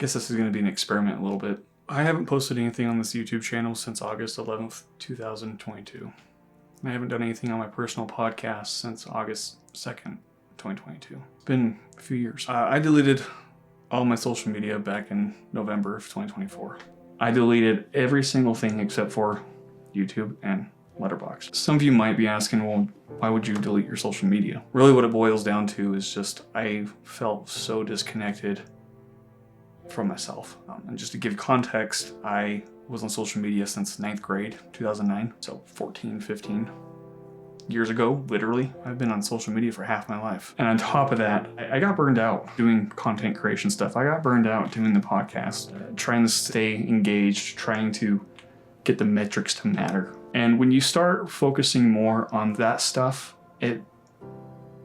guess this is going to be an experiment a little bit. I haven't posted anything on this YouTube channel since August 11th, 2022. I haven't done anything on my personal podcast since August 2nd, 2022. It's been a few years. I deleted all my social media back in November of 2024. I deleted every single thing except for YouTube and Letterboxd. Some of you might be asking, well, why would you delete your social media? Really what it boils down to is just I felt so disconnected from myself. And just to give context, I was on social media since 9th grade, 2009. So 14, 15 years ago, literally. I've been on social media for half my life. And on top of that, I got burned out doing content creation stuff. I got burned out doing the podcast, trying to stay engaged, trying to get the metrics to matter. And when you start focusing more on that stuff, it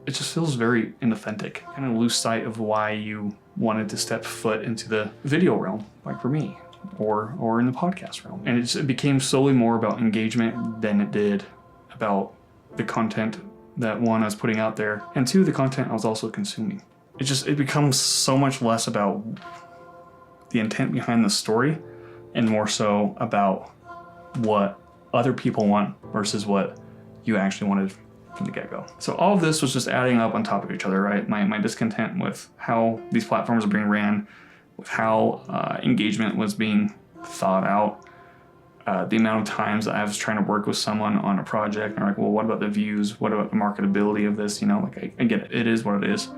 just feels very inauthentic. Kind of lose sight of why you wanted to step foot into the video realm, like for me, or in the podcast realm. And it became solely more about engagement than it did about the content that one I was putting out there, and two, the content I was also consuming. It becomes so much less about the intent behind the story and more so about what other people want versus what you actually wanted from the get-go. So all of this was just adding up on top of each other, right? My discontent with how these platforms are being ran, with how engagement was being thought out, the amount of times that I was trying to work with someone on a project, and they're like, well, what about the views? What about the marketability of this? Like I get it. It is what it is,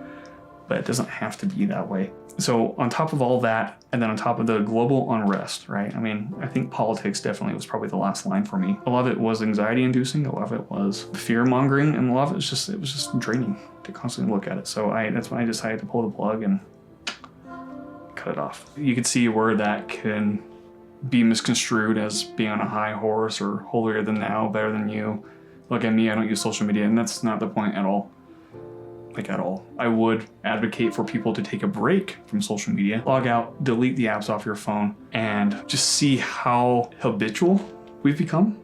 but it doesn't have to be that way. So on top of all that, and then on top of the global unrest, right? I think politics definitely was probably the last line for me. A lot of it was anxiety inducing. A lot of it was fear mongering, and a lot of it was just draining to constantly look at it. So that's when I decided to pull the plug and cut it off. You can see where that can be misconstrued as being on a high horse or holier than thou, better than you. Look at me, I don't use social media, and that's not the point at all. At all. I would advocate for people to take a break from social media, log out, delete the apps off your phone, and just see how habitual we've become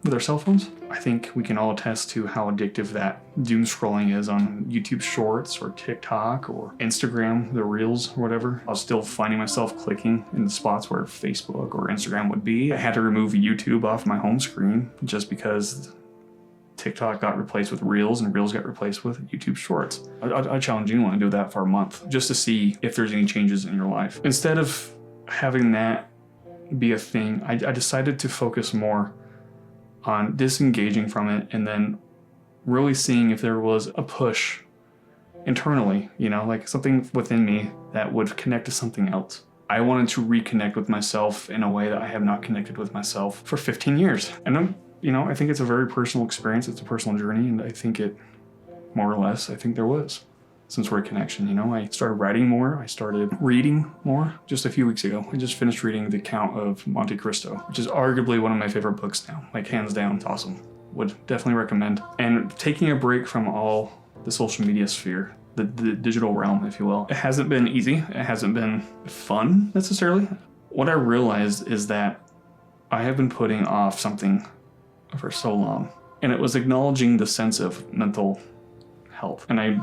with our cell phones. I think we can all attest to how addictive that doom scrolling is on YouTube Shorts or TikTok or Instagram, the Reels or whatever. I was still finding myself clicking in the spots where Facebook or Instagram would be. I had to remove YouTube off my home screen just because TikTok got replaced with Reels and Reels got replaced with YouTube Shorts. I challenge anyone to do that for a month just to see if there's any changes in your life. Instead of having that be a thing, I decided to focus more on disengaging from it and then really seeing if there was a push internally, like something within me that would connect to something else. I wanted to reconnect with myself in a way that I have not connected with myself for 15 years. And I think it's a very personal experience. It's a personal journey, and I think I think there was some sort of connection. I started writing more. I started reading more just a few weeks ago. I just finished reading The Count of Monte Cristo, which is arguably one of my favorite books now, hands down. It's awesome. Would definitely recommend. And taking a break from all the social media sphere, the digital realm, if you will. It hasn't been easy. It hasn't been fun necessarily. What I realized is that I have been putting off something for so long, and it was acknowledging the sense of mental health. And I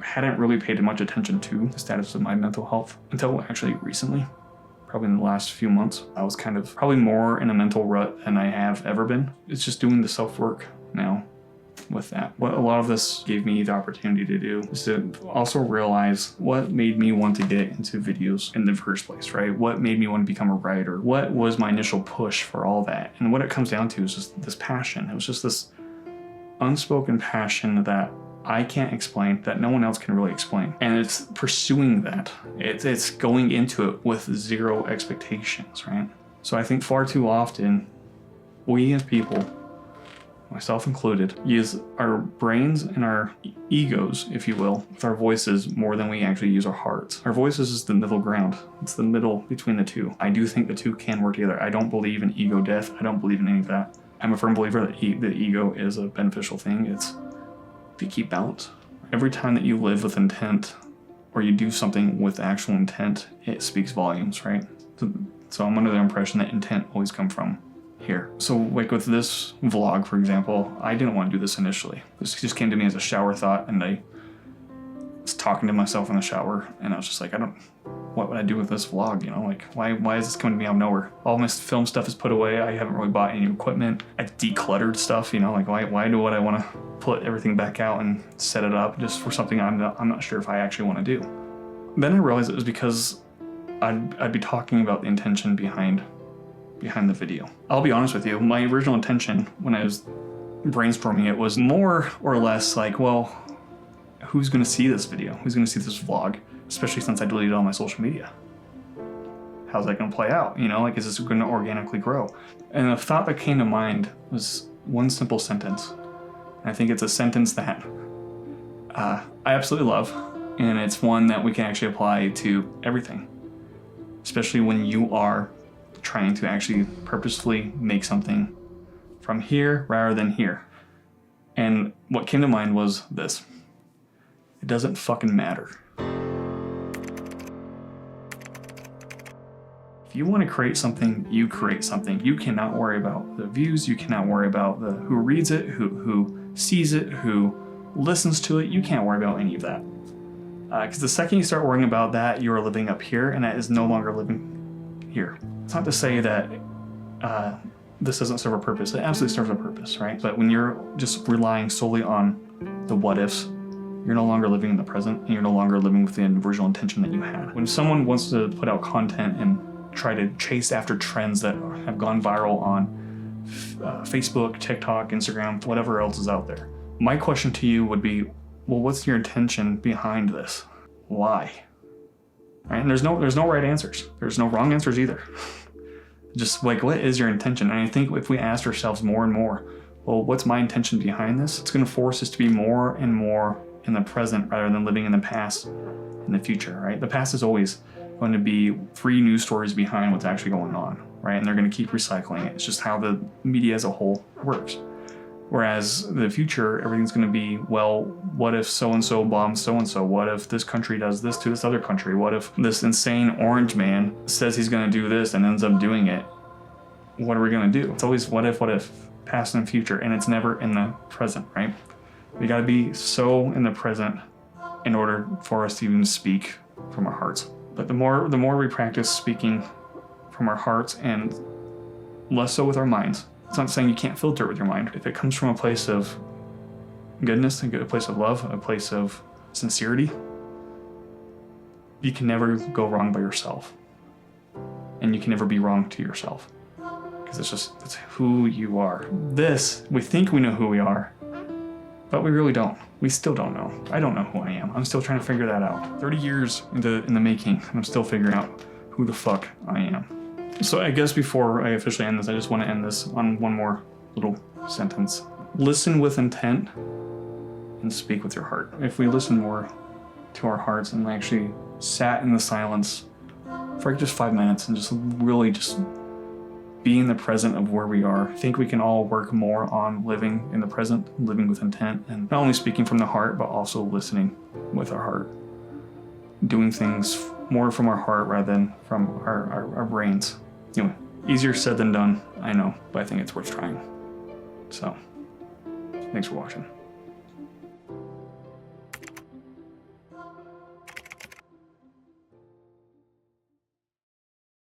hadn't really paid much attention to the status of my mental health until actually recently, probably in the last few months. I was kind of probably more in a mental rut than I have ever been. It's just doing the self-work now with that. What a lot of this gave me the opportunity to do is to also realize what made me want to get into videos in the first place, right? What made me want to become a writer? What was my initial push for all that? And what it comes down to is just this passion. It was just this unspoken passion that I can't explain, that no one else can really explain. And it's pursuing that. It's going into it with zero expectations, right? So I think far too often, we as people, myself included, use our brains and our egos, if you will, with our voices more than we actually use our hearts. Our voices is the middle ground. It's the middle between the two. I do think the two can work together. I don't believe in ego death. I don't believe in any of that. I'm a firm believer that the ego is a beneficial thing. It's to keep balance. Every time that you live with intent or you do something with actual intent, it speaks volumes, right? So I'm under the impression that intent always comes from here. So with this vlog, for example, I didn't want to do this initially. This just came to me as a shower thought, and I was talking to myself in the shower, and I was just like, I don't what would I do with this vlog? You know, like why is this coming to me out of nowhere? All my film stuff is put away. I haven't really bought any equipment. I've decluttered stuff, you know, like why do I want to put everything back out and set it up just for something I'm not sure if I actually want to do. Then I realized it was because I'd be talking about the intention behind the video. I'll be honest with you, my original intention when I was brainstorming it was more or less like, well, who's gonna see this video? Who's gonna see this vlog? Especially since I deleted all my social media. How's that gonna play out? You know, like, is this gonna organically grow? And the thought that came to mind was one simple sentence. And I think it's a sentence that I absolutely love, and it's one that we can actually apply to everything. Especially when you are trying to actually purposefully make something from here rather than here. And what came to mind was this. It doesn't fucking matter. If you want to create something, you create something. You cannot worry about the views. You cannot worry about who reads it, who sees it, who listens to it. You can't worry about any of that. Because the second you start worrying about that, you are living up here, and that is no longer living here. It's not to say that this doesn't serve a purpose. It absolutely serves a purpose, right? But when you're just relying solely on the what ifs, you're no longer living in the present, and you're no longer living with the original intention that you had. When someone wants to put out content and try to chase after trends that have gone viral on Facebook, TikTok, Instagram, whatever else is out there, my question to you would be, well, what's your intention behind this? Why? Right? And there's no right answers. There's no wrong answers either. Just like, what is your intention? And I think if we ask ourselves more and more, well, what's my intention behind this? It's going to force us to be more and more in the present rather than living in the past and the future, right? The past is always going to be 3 news stories behind what's actually going on, right? And they're going to keep recycling it. It's just how the media as a whole works. Whereas the future, everything's going to be, well, what if so-and-so bombs so-and-so? What if this country does this to this other country? What if this insane orange man says he's going to do this and ends up doing it? What are we going to do? It's always what if, past and future, and it's never in the present, right? We got to be so in the present in order for us to even speak from our hearts. But the more we practice speaking from our hearts and less so with our minds, it's not saying you can't filter it with your mind. If it comes from a place of goodness, a place of love, a place of sincerity, you can never go wrong by yourself. And you can never be wrong to yourself. Because it's who you are. We think we know who we are, but we really don't. We still don't know. I don't know who I am. I'm still trying to figure that out. 30 years in the making, and I'm still figuring out who the fuck I am. So I guess before I officially end this, I just want to end this on one more little sentence. Listen with intent and speak with your heart. If we listen more to our hearts and actually sat in the silence for just 5 minutes and just really just be in the present of where we are, I think we can all work more on living in the present, living with intent, and not only speaking from the heart, but also listening with our heart. Doing things more from our heart rather than from our brains. Anyway, easier said than done, I know, but I think it's worth trying. So, thanks for watching.